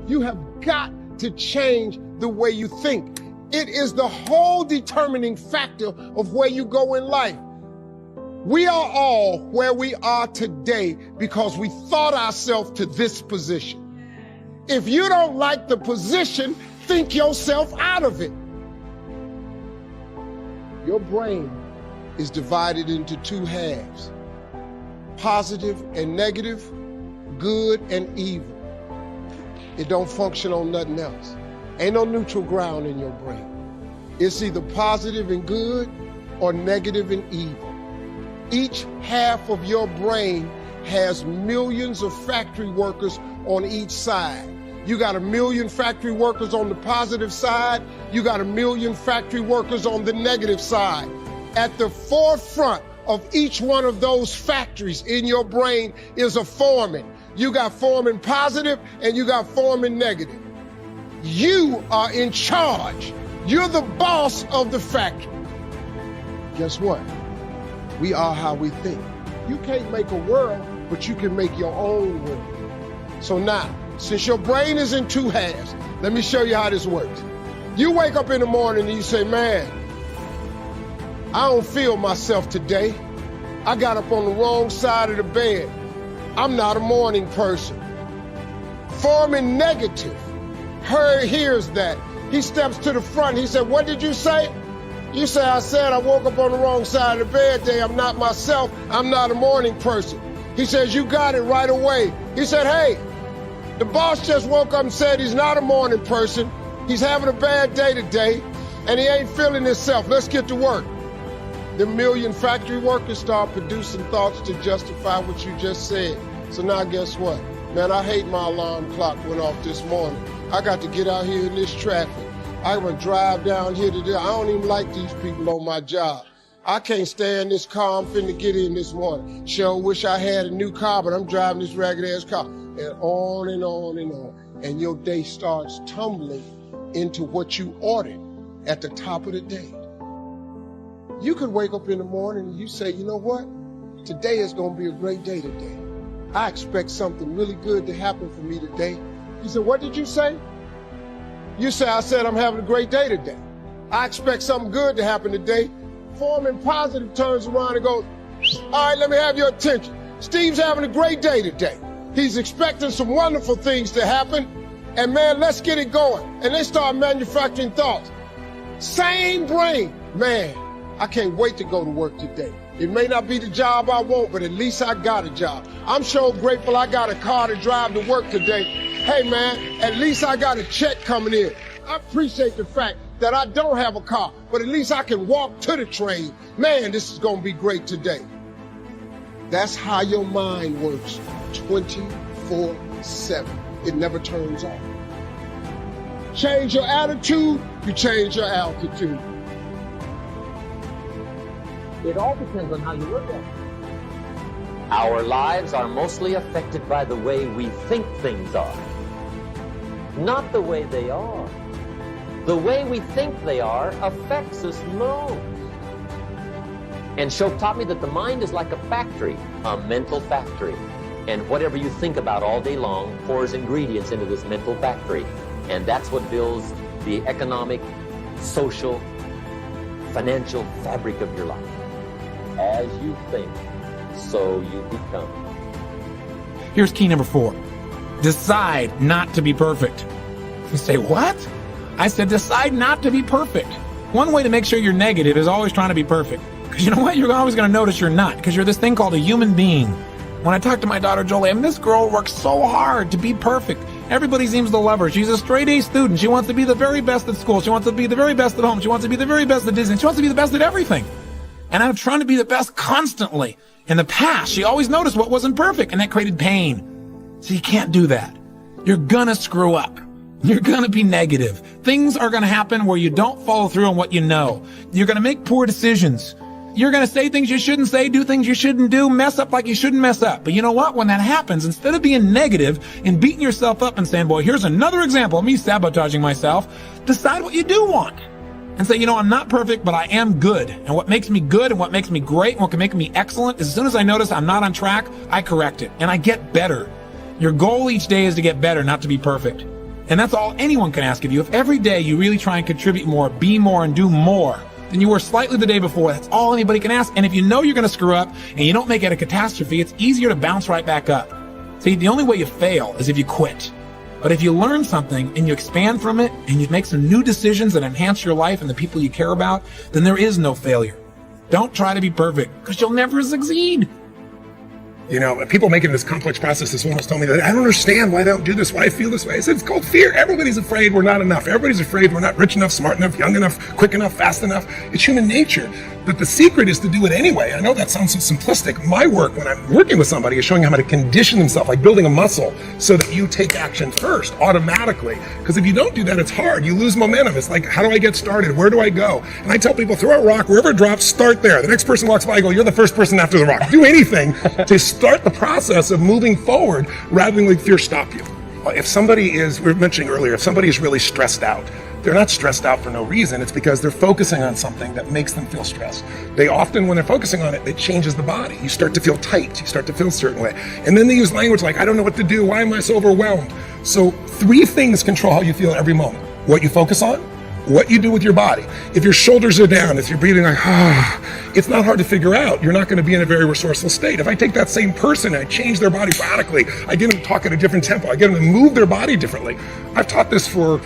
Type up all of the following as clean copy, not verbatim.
You have got to change the way you think. It is the whole determining factor of where you go in life. We are all where we are today because we thought ourselves to this position. If you don't like the position, think yourself out of it. Your brain is divided into two halves, positive and negative, good and evil. It don't function on nothing else. Ain't no neutral ground in your brain. It's either positive and good or negative and evil. Each half of your brain has millions of factory workers on each side. You got 1 million factory workers on the positive side. You got 1 million factory workers on the negative side. At the forefront of each one of those factories in your brain is a foreman. You got foreman positive and you got foreman negative. You are in charge. You're the boss of the factory. Guess what? We are how we think. You can't make a world, but you can make your own world. So now, since your brain is in two halves, let me show you how this works. You wake up in the morning and you say, man, I don't feel myself today. I got up on the wrong side of the bed. I'm not a morning person. Foreman negative hears that. He steps to the front. He said, what did you say? You say, I said I woke up on the wrong side of the bed today. I'm not myself. I'm not a morning person. He says, you got it right away. He said, hey, the boss just woke up and said he's not a morning person. He's having a bad day today, and he ain't feeling himself. Let's get to work. The 1 million factory workers start producing thoughts to justify what you just said. So now guess what? Man, I hate my alarm clock went off this morning. I got to get out here in this traffic. I'm gonna drive down here today. I don't even like these people on my job. I can't stand this car I'm finna get in this morning. Sure wish I had a new car, but I'm driving this ragged ass car. And on and on and on. And your day starts tumbling into what you ordered at the top of the day. You could wake up in the morning and you say, you know what? Today is gonna be a great day today. I expect something really good to happen for me today. You said, what did you say? You say, I said I'm having a great day today. I expect something good to happen today. Foreman positive turns around and goes, all right, let me have your attention. Steve's having a great day today. He's expecting some wonderful things to happen. And man, let's get it going. And they start manufacturing thoughts. Same brain. Man, I can't wait to go to work today. It may not be the job I want, but at least I got a job. I'm so grateful I got a car to drive to work today. Hey man, at least I got a check coming in. I appreciate the fact that I don't have a car, but at least I can walk to the train. Man, this is gonna be great today. That's how your mind works 24/7. It never turns off. Change your attitude, you change your altitude. It all depends on how you look at it. Our lives are mostly affected by the way we think things are, not the way they are. The way we think they are affects us most. And Shope taught me that the mind is like a factory, a mental factory. And whatever you think about all day long pours ingredients into this mental factory. And that's what builds the economic, social, financial fabric of your life. As you think, so you become. Here's key number 4. Decide not to be perfect. You say, what? I said, decide not to be perfect. One way to make sure you're negative is always trying to be perfect. Because you know what? You're always going to notice you're not. Because you're this thing called a human being. When I talk to my daughter, Jolie, this girl works so hard to be perfect. Everybody seems to love her. She's a straight A student. She wants to be the very best at school. She wants to be the very best at home. She wants to be the very best at Disney. She wants to be the best at everything. And I'm trying to be the best constantly. In the past, she always noticed what wasn't perfect, and that created pain. So you can't do that. You're gonna screw up. You're gonna be negative. Things are gonna happen where you don't follow through on what you know. You're gonna make poor decisions. You're gonna say things you shouldn't say, do things you shouldn't do, mess up like you shouldn't mess up. But you know what? When that happens, instead of being negative and beating yourself up and saying, boy, here's another example of me sabotaging myself, decide what you do want. And say, you know, I'm not perfect, but I am good. And what makes me good and what makes me great and what can make me excellent is as soon as I notice I'm not on track, I correct it and I get better. Your goal each day is to get better, not to be perfect. And that's all anyone can ask of you. If every day you really try and contribute more, be more, and do more than you were slightly the day before, that's all anybody can ask. And if you know you're going to screw up and you don't make it a catastrophe, it's easier to bounce right back up. See, the only way you fail is if you quit. But if you learn something and you expand from it and you make some new decisions that enhance your life and the people you care about, then there is no failure. Don't try to be perfect, because you'll never succeed. You know, people making this complex process, this woman was telling me that I don't understand why I don't do this, why I feel this way. I said, it's called fear. Everybody's afraid we're not enough. Everybody's afraid we're not rich enough, smart enough, young enough, quick enough, fast enough. It's human nature. But the secret is to do it anyway. I know that sounds so simplistic. My work when I'm working with somebody is showing them how to condition themselves, like building a muscle, so that you take action first, automatically. Because if you don't do that, it's hard. You lose momentum. It's like, how do I get started? Where do I go? And I tell people, throw a rock, wherever it drops, start there. The next person walks by, I go, you're the first person after the rock. Do anything to start the process of moving forward rather than let fear stop you. If somebody is, we were mentioning earlier, if somebody is really stressed out, they're not stressed out for no reason. It's because they're focusing on something that makes them feel stressed. They often, when they're focusing on it, it changes the body. You start to feel tight. You start to feel a certain way. And then they use language like, I don't know what to do. Why am I so overwhelmed? So 3 things control how you feel every moment. What you focus on, what you do with your body. If your shoulders are down, if you're breathing like, it's not hard to figure out. You're not going to be in a very resourceful state. If I take that same person and I change their body radically, I get them to talk at a different tempo. I get them to move their body differently. I've taught this for,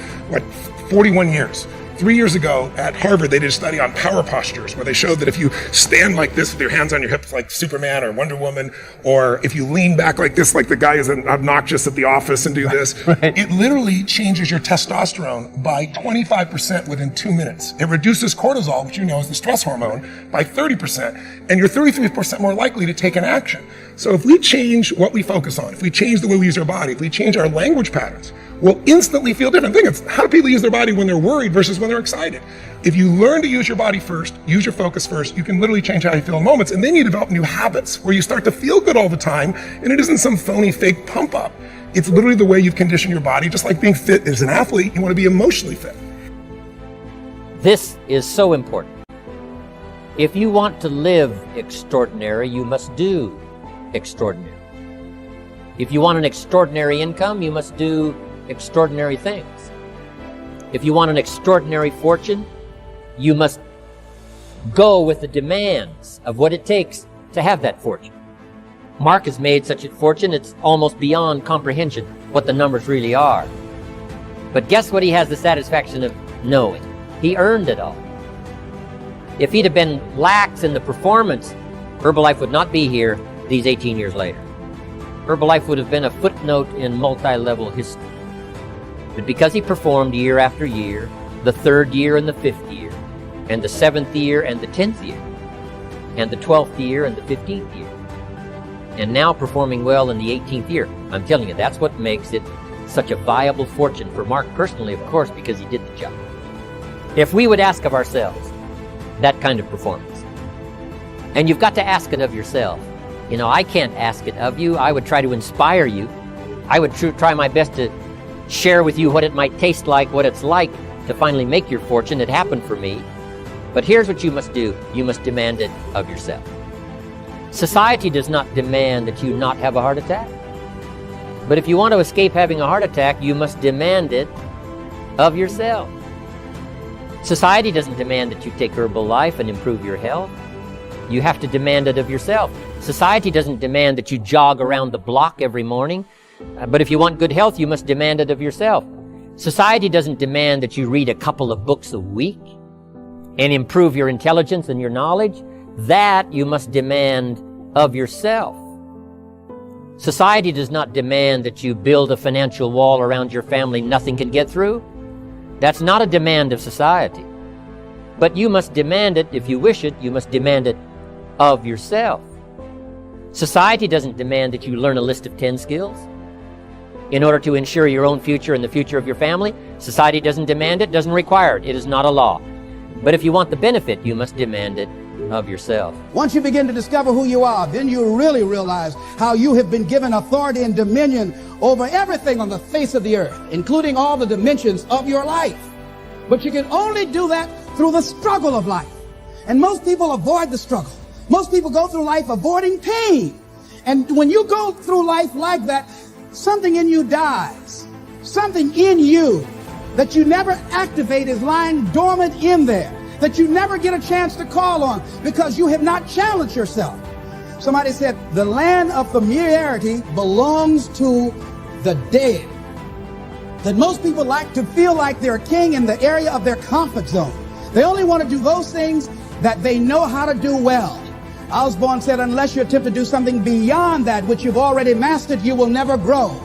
41 years. 3 years ago at Harvard, they did a study on power postures where they showed that if you stand like this with your hands on your hips like Superman or Wonder Woman, or if you lean back like this like the guy who's obnoxious at the office and do this, it literally changes your testosterone by 25% within 2 minutes. It reduces cortisol, which you know is the stress hormone, by 30%, and you're 33% more likely to take an action. So if we change what we focus on, if we change the way we use our body, if we change our language patterns, we'll instantly feel different. Think of how do people use their body when they're worried versus when they're excited. If you learn to use your body first, use your focus first, you can literally change how you feel in moments, and then you develop new habits where you start to feel good all the time, and it isn't some phony fake pump up. It's literally the way you've conditioned your body. Just like being fit as an athlete, you want to be emotionally fit. This is so important. If you want to live extraordinary, you must do extraordinary. If you want an extraordinary income, you must do extraordinary things. If you want an extraordinary fortune, you must go with the demands of what it takes to have that fortune. Mark has made such a fortune, it's almost beyond comprehension what the numbers really are. But guess what he has the satisfaction of knowing? He earned it all. If he'd have been lax in the performance, Herbalife would not be here these 18 years later. Herbalife would have been a footnote in multi-level history. But because he performed year after year, the 3rd year and the 5th year, and the 7th year and the 10th year, and the 12th year and the 15th year, and now performing well in the 18th year, I'm telling you, that's what makes it such a viable fortune for Mark personally, of course, because he did the job. If we would ask of ourselves that kind of performance, and you've got to ask it of yourself. You know, I can't ask it of you. I would try to inspire you. I would try my best to share with you what it might taste like, what it's like to finally make your fortune. It happened for me. But here's what you must do. You must demand it of yourself. Society does not demand that you not have a heart attack. But if you want to escape having a heart attack, you must demand it of yourself. Society doesn't demand that you take Herbalife and improve your health. You have to demand it of yourself. Society doesn't demand that you jog around the block every morning. But if you want good health, you must demand it of yourself. Society doesn't demand that you read a couple of books a week and improve your intelligence and your knowledge. That you must demand of yourself. Society does not demand that you build a financial wall around your family nothing can get through. That's not a demand of society. But you must demand it, if you wish it, you must demand it of yourself. Society doesn't demand that you learn a list of 10 skills in order to ensure your own future and the future of your family. Society doesn't demand it, doesn't require it. It is not a law. But if you want the benefit, you must demand it of yourself. Once you begin to discover who you are, then you really realize how you have been given authority and dominion over everything on the face of the earth, including all the dimensions of your life. But you can only do that through the struggle of life. And most people avoid the struggle. Most people go through life avoiding pain. And when you go through life like that, something in you dies. something in you that you never activate is lying dormant in there, that you never get a chance to call on because you have not challenged yourself. Somebody said the land of familiarity belongs to the dead. That most people like to feel like they're a king in the area of their comfort zone. They only want to do those things that they know how to do well. Osborne said, unless you attempt to do something beyond that which you've already mastered, you will never grow.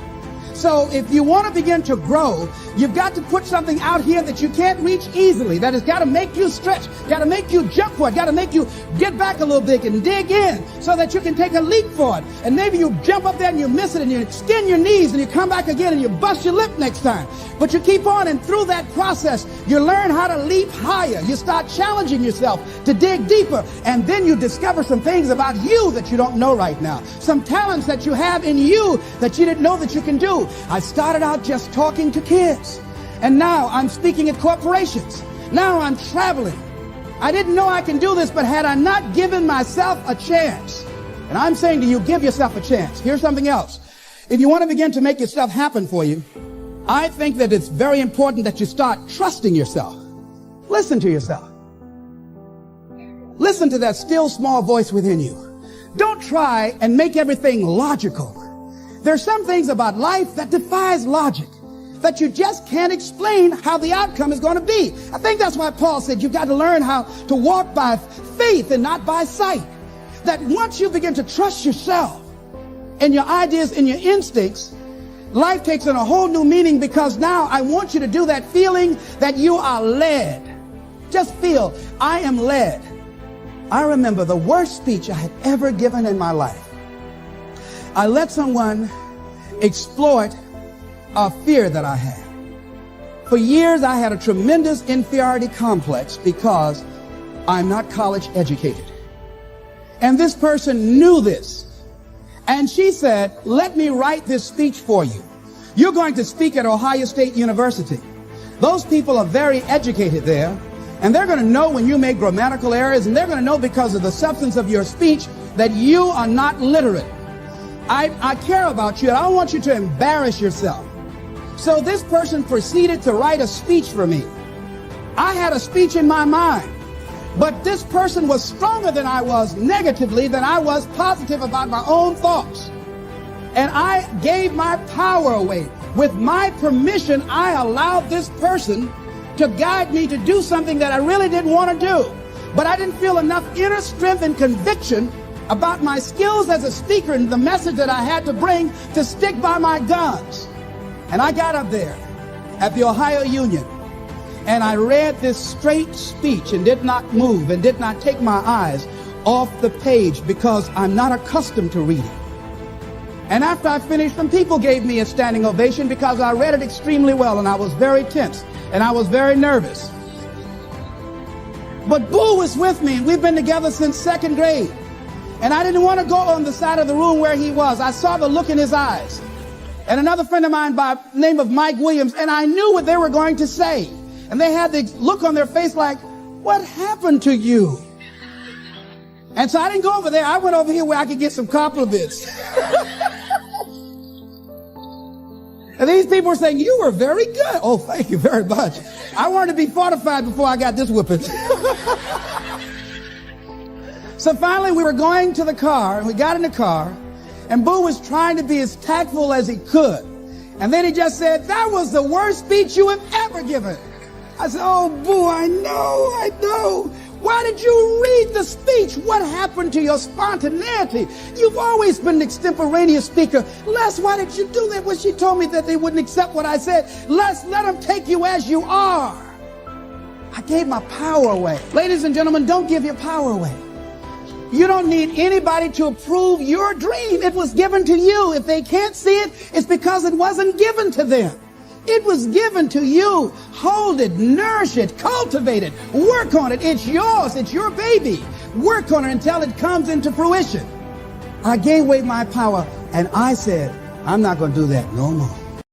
So if you want to begin to grow, you've got to put something out here that you can't reach easily, that has got to make you stretch, got to make you jump for it, got to make you get back a little bit and dig in so that you can take a leap for it. And maybe you jump up there and you miss it and you extend your knees and you come back again and you bust your lip next time. But you keep on, and through that process, you learn how to leap higher. You start challenging yourself to dig deeper, and then you discover some things about you that you don't know right now. Some talents that you have in you that you didn't know that you can do. I started out just talking to kids, and now I'm speaking at corporations. Now I'm traveling. I didn't know I can do this, but had I not given myself a chance, and I'm saying to you, give yourself a chance. Here's something else. If you want to begin to make your stuff happen for you, I think that it's very important that you start trusting yourself. Listen to yourself. Listen to that still small voice within you. Don't try and make everything logical. There's some things about life that defies logic, that you just can't explain how the outcome is going to be. I think that's why Paul said you've got to learn how to walk by faith and not by sight. That once you begin to trust yourself and your ideas and your instincts, life takes on a whole new meaning, because now I want you to do that feeling that you are led. Just feel, I am led. I remember the worst speech I had ever given in my life. I let someone exploit a fear that I had. For years, I had a tremendous inferiority complex because I'm not college educated. And this person knew this. And she said, let me write this speech for you. You're going to speak at Ohio State University. Those people are very educated there, and they're going to know when you make grammatical errors, and they're going to know because of the substance of your speech that you are not literate. I care about you, and I don't want you to embarrass yourself. So this person proceeded to write a speech for me. I had a speech in my mind, but this person was stronger than I was negatively than I was positive about my own thoughts. And I gave my power away. With my permission, I allowed this person to guide me to do something that I really didn't want to do. But I didn't feel enough inner strength and conviction about my skills as a speaker and the message that I had to bring to stick by my guns. And I got up there at the Ohio Union, and I read this straight speech and did not move and did not take my eyes off the page because I'm not accustomed to reading. And after I finished, some people gave me a standing ovation because I read it extremely well, and I was very tense and I was very nervous. But Boo was with me, and we've been together since second grade. And I didn't want to go on the side of the room where he was. I saw the look in his eyes. And another friend of mine by the name of Mike Williams, and I knew what they were going to say. And they had the look on their face like, what happened to you? And so I didn't go over there. I went over here where I could get some compliments. And these people were saying, you were very good. Oh, thank you very much. I wanted to be fortified before I got this whipping. So finally we were going to the car, and we got in the car, and Boo was trying to be as tactful as he could. And then he just said, that was the worst speech you have ever given. I said, oh, Boo, I know. Why did you read the speech? What happened to your spontaneity? You've always been an extemporaneous speaker. Les, why did you do that? When she told me that they wouldn't accept what I said. Les, let them take you as you are. I gave my power away. Ladies and gentlemen, don't give your power away. You don't need anybody to approve your dream. It was given to you. If they can't see it, it's because it wasn't given to them. It was given to you. Hold it, nourish it, cultivate it, work on it. It's yours. It's your baby. Work on it until it comes into fruition. I gave away my power, and I said, I'm not going to do that no more.